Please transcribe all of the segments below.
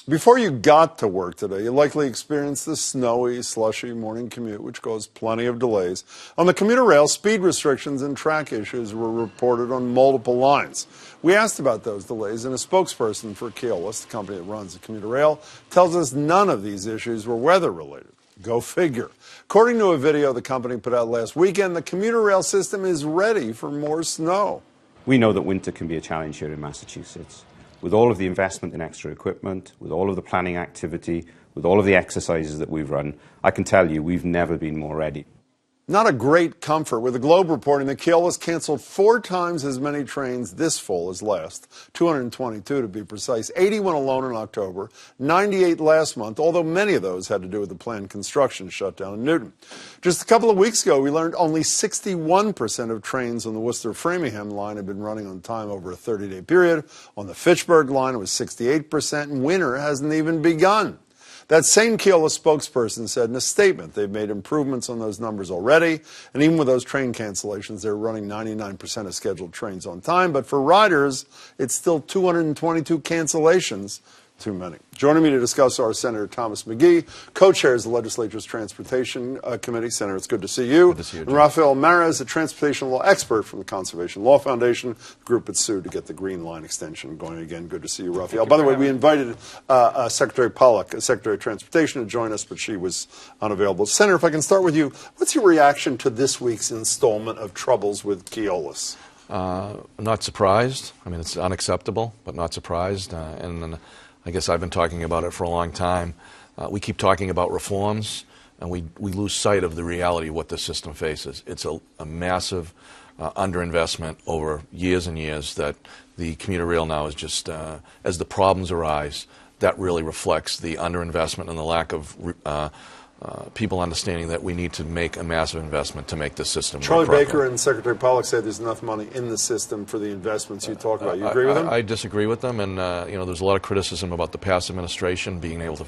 Before you got to work today, you likely experienced the snowy, slushy morning commute, which caused plenty of delays. On the commuter rail, speed restrictions and track issues were reported on multiple lines. We asked about those delays, and a spokesperson for Keolis, the company that runs the commuter rail, tells us none of these issues were weather-related. Go figure. According to a video the company put out last weekend, the commuter rail system is ready for more snow. We know that winter can be a challenge here in Massachusetts. With all of the investment in extra equipment, with all of the planning activity, with all of the exercises that we've run, I can tell you we've never been more ready. Not a great comfort, with the Globe reporting that Keolis canceled 4 times as many trains this fall as last, 222 to be precise, 81 alone in October, 98 last month, although many of those had to do with the planned construction shutdown in Newton. Just a couple of weeks ago, we learned only 61% of trains on the Worcester-Framingham line had been running on time over a 30-day period. On the Fitchburg line, it was 68%, and winter hasn't even begun. That same Keolis spokesperson said in a statement they've made improvements on those numbers already, and even with those train cancellations, they're running 99% of scheduled trains on time. But for riders, it's still 222 cancellations too many. Joining me to discuss are Senator Thomas Magee, co-chairs the legislature's Transportation Committee. Senator, it's good to see you. Good to see you, and Rafael Mares, a transportation law expert from the Conservation Law Foundation, the group that sued to get the Green Line extension going again. Good to see you, Rafael. By the way, we invited Secretary Pollack, Secretary of Transportation, to join us, but she was unavailable. Senator, if I can start with you, what's your reaction to this week's installment of troubles with Keolis? Not surprised. I mean, it's unacceptable, but not surprised. And I guess I've been talking about it for a long time. We keep talking about reforms, and we lose sight of the reality of what the system faces. It's a massive underinvestment over years and years that the commuter rail now is just, as the problems arise, that really reflects the underinvestment and the lack of people understanding that we need to make a massive investment to make this system work properly. Charlie Baker and Secretary Pollack said there's enough money in the system for the investments you talk about. You agree with them? I disagree with them, and there's a lot of criticism about the past administration being able to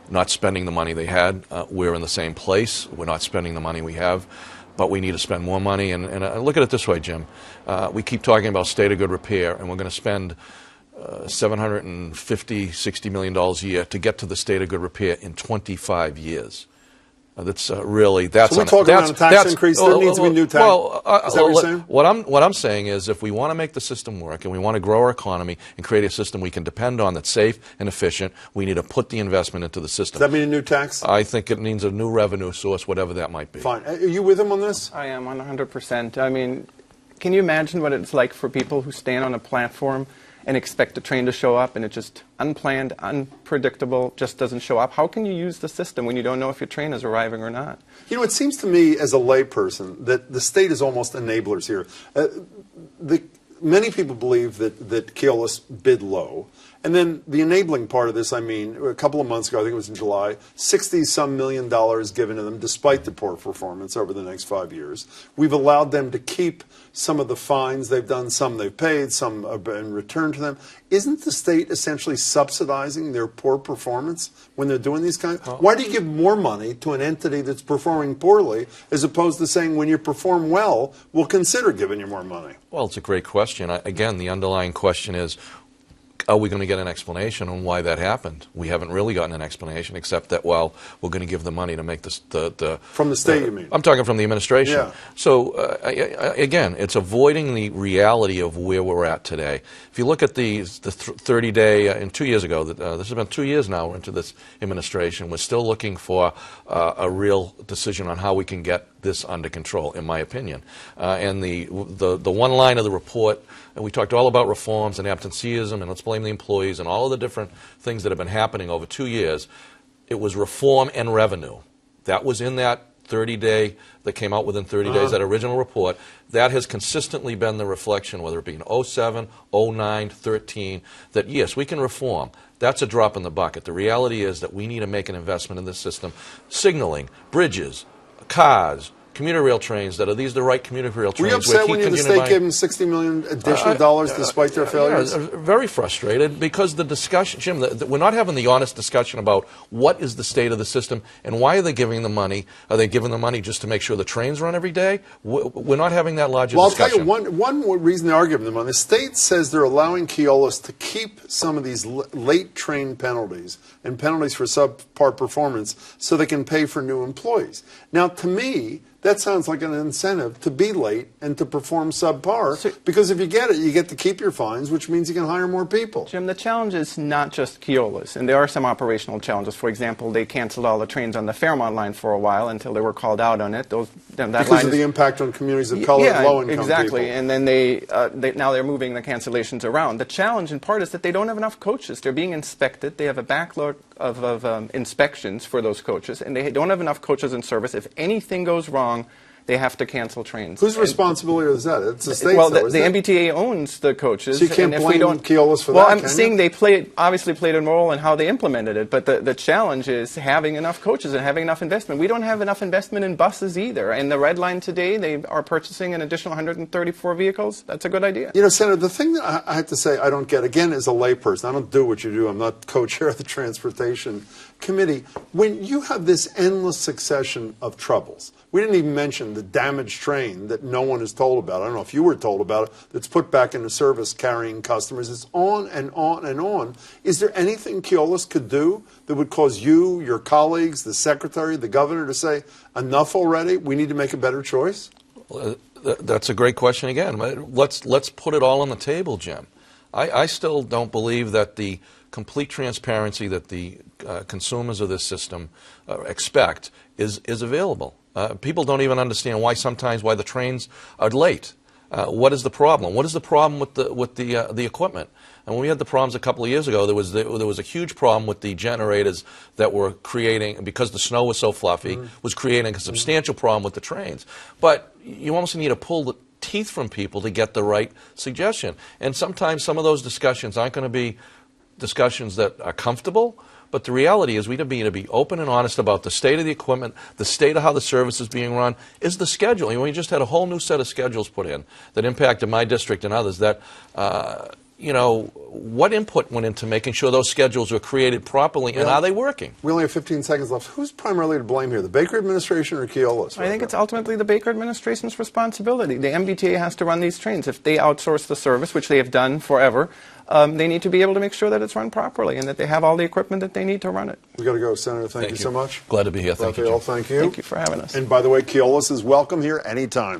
not spending the money they had. We're in the same place. We're not spending the money we have, but we need to spend more money. And look at it this way, Jim. We keep talking about state of good repair, and we're going to spend $750, $60 million a year to get to the state of good repair in 25 years. That's really that's. So we're talking about a tax increase. There needs to be new tax. Is that what you're saying? What I'm saying is, if we want to make the system work and we want to grow our economy and create a system we can depend on that's safe and efficient, we need to put the investment into the system. Does that mean a new tax? I think it means a new revenue source, whatever that might be. Fine. Are you with him on this? I am 100%. I mean, can you imagine what it's like for people who stand on a platform and expect a train to show up, and it's just unplanned, unpredictable, just doesn't show up? How can you use the system when you don't know if your train is arriving or not? You know, it seems to me as a layperson that the state is almost enablers here. Many people believe that Keolis bid low. And then the enabling part of this, I mean, a couple of months ago, I think it was in July, $60-some million given to them despite the poor performance over the next 5 years. We've allowed them to keep some of the fines they've done, some they've paid, some have been returned to them. Isn't the state essentially subsidizing their poor performance when they're doing these kinds? Why do you give more money to an entity that's performing poorly as opposed to saying when you perform well, we'll consider giving you more money? Well, it's a great question. Again, the underlying question is, are we going to get an explanation on why that happened? We haven't really gotten an explanation, except that, well, we're going to give the money to make this from the state, you mean? I'm talking from the administration. Yeah. So, again, it's avoiding the reality of where we're at today. If you look at the 30-day, and 2 years ago, this has been 2 years now into this administration, we're still looking for a real decision on how we can get this under control, in my opinion. And the one line of the report, and we talked all about reforms and absenteeism and let's blame the employees and all of the different things that have been happening over 2 years. It was reform and revenue. That was in that 30-day that came out within 30 days, that original report. That has consistently been the reflection, whether it be in 07, 09, 13, that yes, we can reform. That's a drop in the bucket. The reality is that we need to make an investment in this system. Signaling, bridges, cars, commuter rail trains that are these the right commuter rail Were trains? you upset when the state gave them $60 million additional dollars despite their failures? Very frustrated because the discussion, Jim, we're not having the honest discussion about what is the state of the system and why are they giving the money. Are they giving the money just to make sure the trains run every day? We're not having that larger discussion. Well, I'll tell you one reason they are giving them money. The state says they're allowing Keolis to keep some of these late train penalties and penalties for subpar performance so they can pay for new employees. Now, to me, that sounds like an incentive to be late and to perform subpar, because if you get it, you get to keep your fines, which means you can hire more people. Jim, the challenge is not just Keolis, and there are some operational challenges. For example, they canceled all the trains on the Fairmont line for a while until they were called out on it. Because of the impact on communities of color and low-income people. Exactly, and then now they're moving the cancellations around. The challenge, in part, is that they don't have enough coaches. They're being inspected. They have a backlog of inspections for those coaches, and they don't have enough coaches in service. If anything goes wrong, they have to cancel trains. Whose responsibility is that? It's the state's. Well, the MBTA owns the coaches. So you can't blame Keolis for that, Well, I'm can saying you? they obviously played a role in how they implemented it, but the challenge is having enough coaches and having enough investment. We don't have enough investment in buses either. And the Red Line today, they are purchasing an additional 134 vehicles. That's a good idea. You know, Senator, the thing that I have to say I don't get, again, as a layperson, I don't do what you do. I'm not co-chair of the Transportation Committee. When you have this endless succession of troubles, we didn't even mention the damaged train that no one is told about. I don't know if you were told about it, that's put back into service carrying customers. It's on and on and on. Is there anything Keolis could do that would cause you, your colleagues, the secretary, the governor to say, enough already, we need to make a better choice? That's a great question again. Let's put it all on the table, Jim. I still don't believe that the complete transparency that the consumers of this system expect is available. People don't even understand why the trains are late. What is the problem? What is the problem with the equipment? And when we had the problems a couple of years ago, there was a huge problem with the generators that were creating, because the snow was so fluffy, was creating a substantial problem with the trains. But you almost need to pull the teeth from people to get the right suggestion. And sometimes some of those discussions aren't going to be discussions that are comfortable, but the reality is we need to be open and honest about the state of the equipment, the state of how the service is being run, is the schedule. We just had a whole new set of schedules put in that impacted my district and others that, what input went into making sure those schedules were created properly, and are they working? We only have 15 seconds left. Who's primarily to blame here, the Baker administration or Keolis? I think it's ultimately the Baker administration's responsibility. The MBTA has to run these trains. If they outsource the service, which they have done forever, they need to be able to make sure that it's run properly and that they have all the equipment that they need to run it. We got to go, Senator. Thank you so much. Glad to be here. Thank you, Jim. Thank you. Thank you for having us. And by the way, Keolis is welcome here anytime.